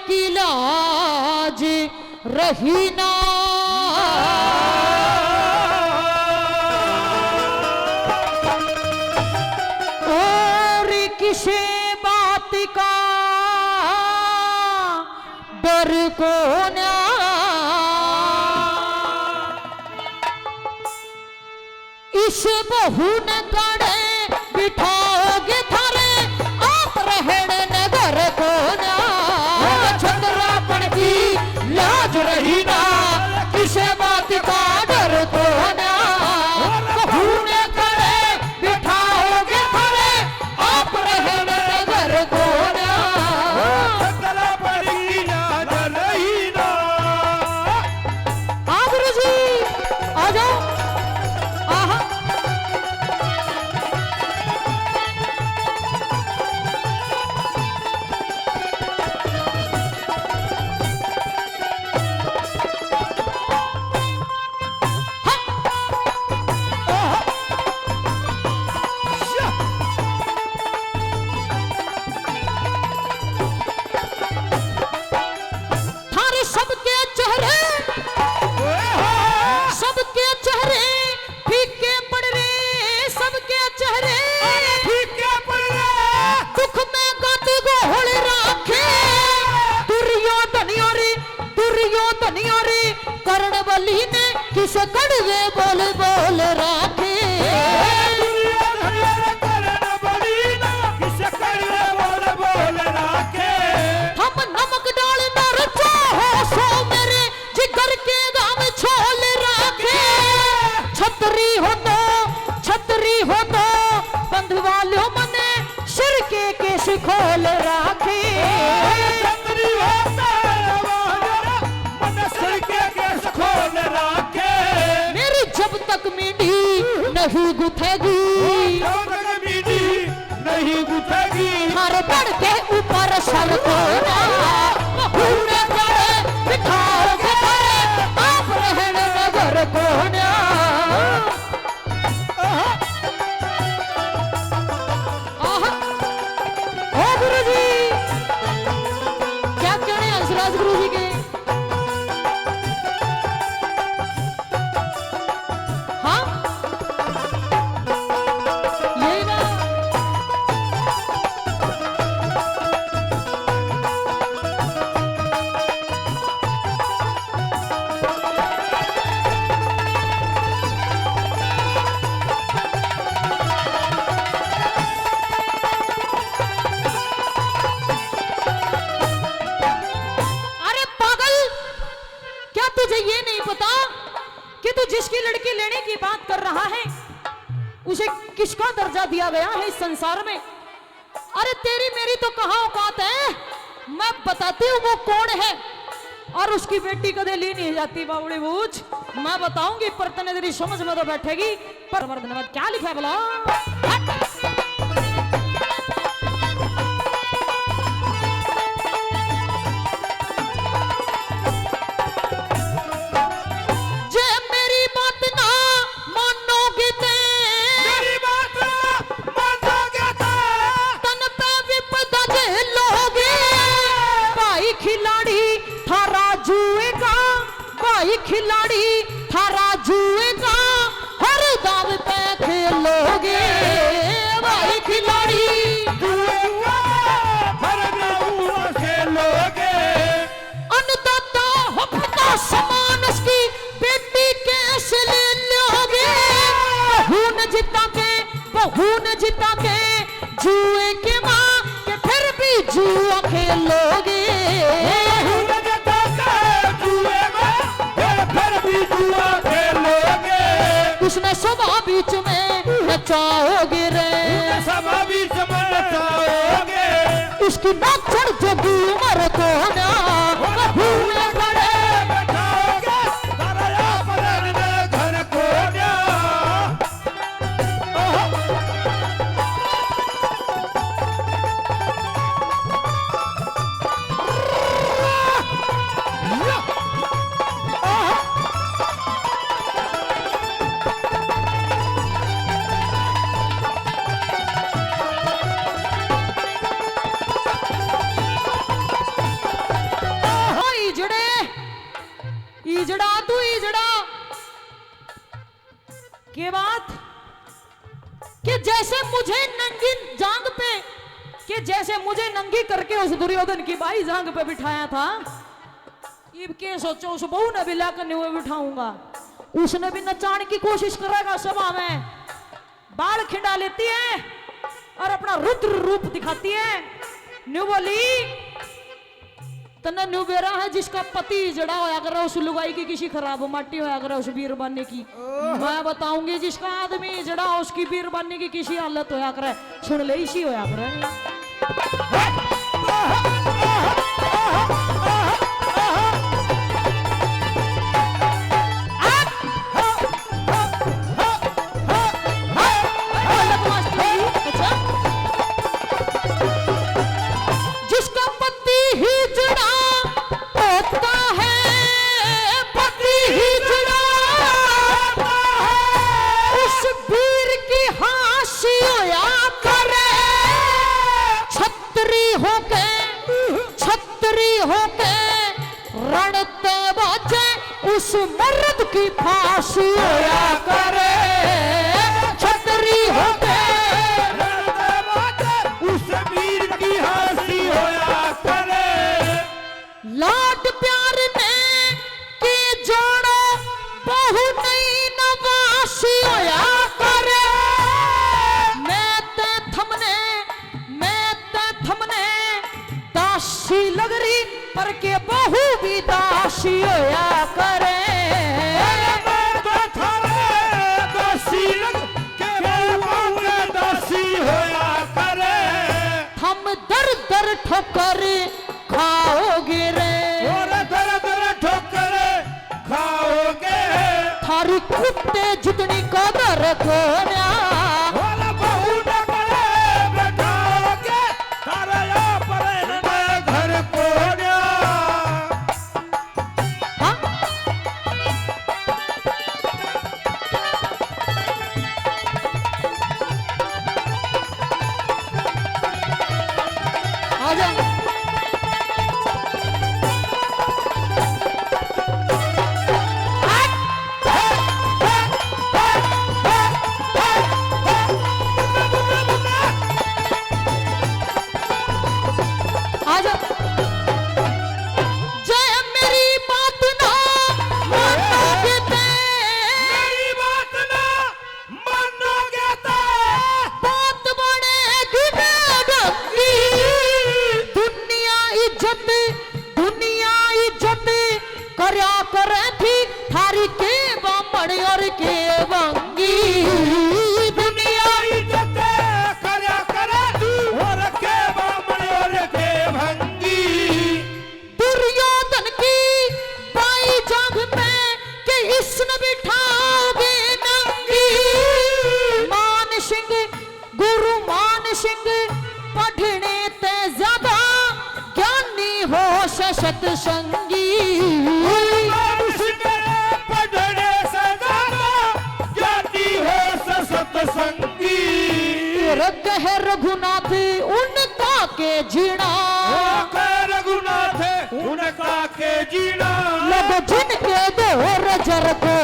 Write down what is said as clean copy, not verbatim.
की लाज रही ना। और किसे बात का डर को ना। इस बहू न कड़े बिठाओगे थारे आप रहने नगर को ना। छतरापन की लाज रही ना, किसे बात का डर को ना। बहू न कड़े बिठाओगे थारे आप रहने नगर को ना। छतरापन की लाज रही ना। हाँ गुरु जी आ जाओ। आहा थारे सबके चेहरे फीके पड़ रहे, सबके चेहरे फीके पड़ रहे। दुख में गाती गोहल राखे। दुर्योधनियोरी कर्ण बलि ने किस कड़वे बोल बोल राखे। हम नमक डाल मरचा हो सो मेरे जिगर के गाम छोल राखे। छतरी हो तो बंध वालों मने सिर के केस खोल राखे। मेरी जब तक मीठी नहीं गुथेगी, नहीं गुथेगी। हर बढ़ के ऊपर सर को ना। बहू ने कड़े बिठाओगे थारे आप रहने नगर को ना। आहा ओ गुरु जी क्या कहने हैं हंसराज गुरु जी के। हाँ यही ना। अरे पागल, क्या तुझे ये नहीं पता कि तू जिसकी लड़की लेने की बात कर रहा है उसे किसका दर्जा दिया गया है इस संसार में। अरे तेरी मेरी तो कहाँ औकात है, मैं बताती हूँ वो कौन है। और उसकी बेटी कदे ली नहीं जाती बावड़ी बूझ, मैं बताऊंगी पर तने तेरी समझ में तो बैठेगी। पर धन्यवाद क्या लिखा है बोला। जे मेरी बात ना मानोगे ते तन पे विपदा झेलोगे। भाई खिलाड़ी थारा जुएगा, भाई खिलाड़ी थारा जुएगा, हर दाव पे खेलोगे। भाई खिलाड़ी अन्नदाता हो पिता समान उसकी बेटी कैसे ले लोगे। बहू न जिता के जुए के माँ के फिर भी जुआ खेलोगे। उसने सभा बीच में नचाओगे रे, उसकी नाचड़ जोगी उम्र को ना। भूले बड़े तू इजड़ा के बात कि जैसे मुझे नंगी जांग पे, कि जैसे मुझे नंगी करके उस दुर्योधन की बाई जांग पे बिठाया था, इब के सोचो उस बहू ने भी लाकर हुए बिठाऊंगा। उसने भी नचाने की कोशिश करेगा सभा में, बाल खिंडा लेती है और अपना रुद्र रूप दिखाती है। न्यू बोली तने न्यू बेरा है जिसका पति जड़ा होया करे उस लुगाई की किसी खराब माटी होया करे उस वीर बनने की। मैं बताऊंगी जिसका आदमी जड़ा उसकी वीर बनने की किसी हालत होया करे सुन ले इसी होया करे। उस मर्द की फांसी होया करे छतरी होके, उस वीर की फांसी होया करे। लाड प्यार ने की जोड़ो बहु नहीं नवासी होया करे। मैं ते थमने दासी लग रही पर के बहु भी दासी होया करे। दर ठोकर खाओगे रे, और दर दर ठोकर खाओगे, थारी कुत्ते जितनी कदर कोन्या, और बहू डकले बैठाओगे, तारा या पर घर कोन्या। हाँ? आजा आजा जय मेरी बात ना मानोगे ते, मेरी बात ना मानोगे तो बात बनेगी बेढंगी। दुनिया इज्जत करया करे थी थारी के बामण और के बंगी। दुनिया इज्जत करया करे तू और के बामण और के भंगी। दुर्योधन की बाई जांघ पे के इसने बिठाओगे नंगी। मान सिंह गुरु मान सिंह पढ़ने ते ज्यादा ज्ञानी हो सत्संगी। पढ़ने से ज्यादा ज्ञानी हो सत्संगी। कह रघुनाथ उनका के जीना, रघुनाथ उनका के जीना, लोग जिनके दो रजर को